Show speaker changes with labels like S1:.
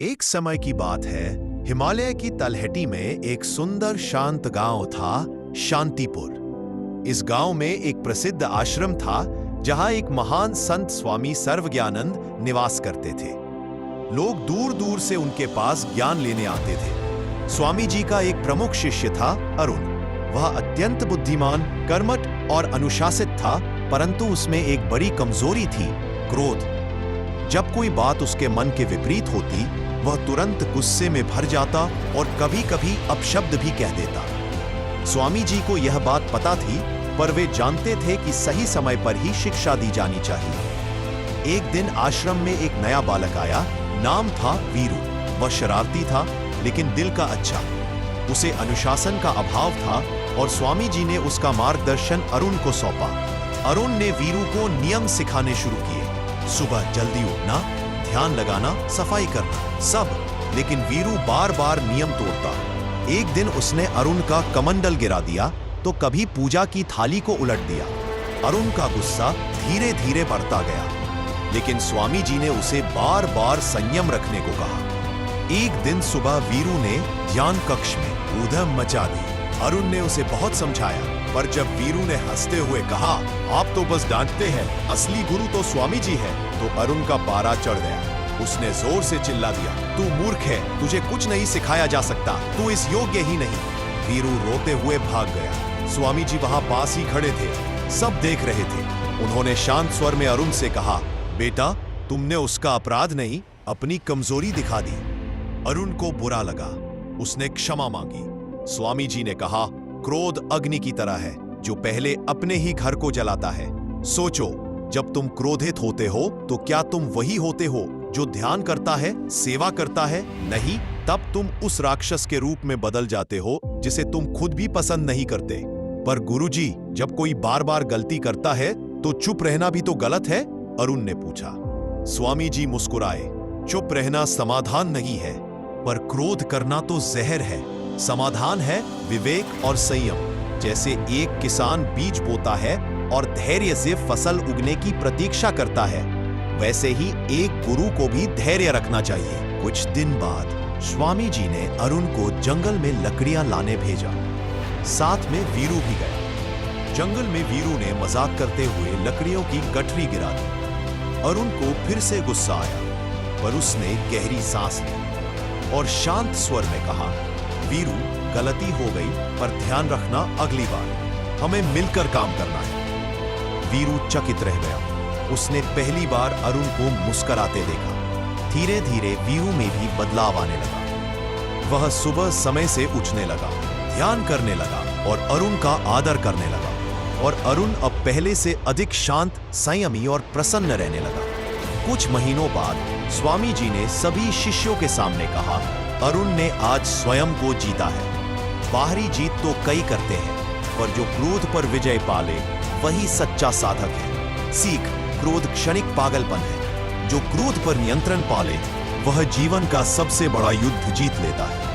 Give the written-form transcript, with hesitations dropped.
S1: एक समय की बात है, हिमालय की तलहटी में एक सुंदर शांत गांव था, शांतिपुर। इस गांव में एक प्रसिद्ध आश्रम था जहां एक महान संत स्वामी सर्वज्ञानंद निवास करते थे। लोग दूर दूर से उनके पास ज्ञान लेने आते थे। स्वामी जी का एक प्रमुख शिष्य था अरुण। वह अत्यंत बुद्धिमान, कर्मठ और अनुशासित था, परंतु उसमें एक बड़ी कमजोरी थी, क्रोध। जब कोई बात उसके मन के विपरीत होती, वह तुरंत गुस्से में भर जाता और कभी-कभी अपशब्द भी कह देता। स्वामी जी को यह बात पता थी, पर वे जानते थे कि सही समय पर ही शिक्षा दी जानी चाहिए। एक दिन आश्रम में एक नया बालक आया, नाम था वीरू। वह शरारती था, लेकिन दिल का अच्छा। उसे अनुशासन का अभाव था और स्वामी जी ने उसका मार्गदर्शन अरुण को सौंपा। अरुण ने वीरू को नियम सिखाने शुरू किए। सुबह जल्दी उठना, ध्यान लगाना, सफाई करना, सब। लेकिन वीरू बार बार नियम तोड़ता। एक दिन उसने अरुण का कमंडल गिरा दिया तो कभी पूजा की थाली को उलट दिया। अरुण का गुस्सा धीरे धीरे बढ़ता गया, लेकिन स्वामी जी ने उसे बार बार संयम रखने को कहा। एक दिन सुबह वीरू ने ध्यान कक्ष में ऊधम मचा दी। अरुण ने उसे बहुत समझाया, पर जब वीरू ने हंसते हुए कहा, आप तो बस डांटते हैं, असली गुरु तो स्वामी जी है, तो अरुण का पारा चढ़ गया। उसने जोर से चिल्ला दिया, तू मूर्ख है, तुझे कुछ नहीं सिखाया जा सकता, तू इस योग्य ही नहीं। वीरू रोते हुए भाग गया। स्वामी जी वहां पास ही खड़े थे, सब देख रहे थे। उन्होंने शांत स्वर में अरुण से कहा, बेटा, तुमने उसका अपराध नहीं, अपनी कमजोरी दिखा दी। अरुण को बुरा लगा। उसने क्षमा मांगी। स्वामी जी ने कहा, क्रोध अग्नि की तरह है, जो पहले अपने ही घर को जलाता है। सोचो, जब तुम क्रोधित होते हो तो क्या तुम वही होते हो जो ध्यान करता है, सेवा करता है? नहीं, तब तुम उस राक्षस के रूप में बदल जाते हो जिसे तुम खुद भी पसंद नहीं करते। पर गुरुजी, जब कोई बार बार गलती करता है तो चुप रहना भी तो गलत है? अरुण ने पूछा। स्वामी जी मुस्कुराए, चुप रहना समाधान नहीं है, पर क्रोध करना तो जहर है। समाधान है विवेक और संयम। जैसे एक किसान बीज बोता है और धैर्य से फसल उगने की प्रतीक्षा करता है, वैसे ही एक गुरु को भी धैर्य रखना चाहिए। कुछ दिन बाद स्वामी जी ने अरुण को जंगल में लकड़ियां लाने भेजा। साथ में वीरू भी गया। जंगल में वीरू ने मजाक करते हुए लकड़ियों की गठरी गिरा दी। अरुण को फिर से गुस्सा आया, पर उसने गहरी सांस ली और शांत स्वर में कहा, वीरू, गलती हो गई, पर ध्यान रखना अगली बार हमें मिलकर काम करना है। वीरू चकित रह गया। उसने पहली बार अरुण को मुस्कुराते देखा। धीरे धीरे वीरू में भी बदलाव आने लगा। वह सुबह समय से उठने लगा, ध्यान करने लगा और अरुण का आदर करने लगा। और अरुण अब पहले से अधिक शांत, संयमी और प्रसन्न रहने लगा। कुछ महीनों बाद स्वामी जी ने सभी शिष्यों के सामने कहा, अरुण ने आज स्वयं को जीता है। बाहरी जीत तो कई करते हैं, पर जो क्रोध पर विजय पाले वही सच्चा साधक है। सीख, क्रोध क्षणिक पागलपन है। जो क्रोध पर नियंत्रण पाले वह जीवन का सबसे बड़ा युद्ध जीत लेता है।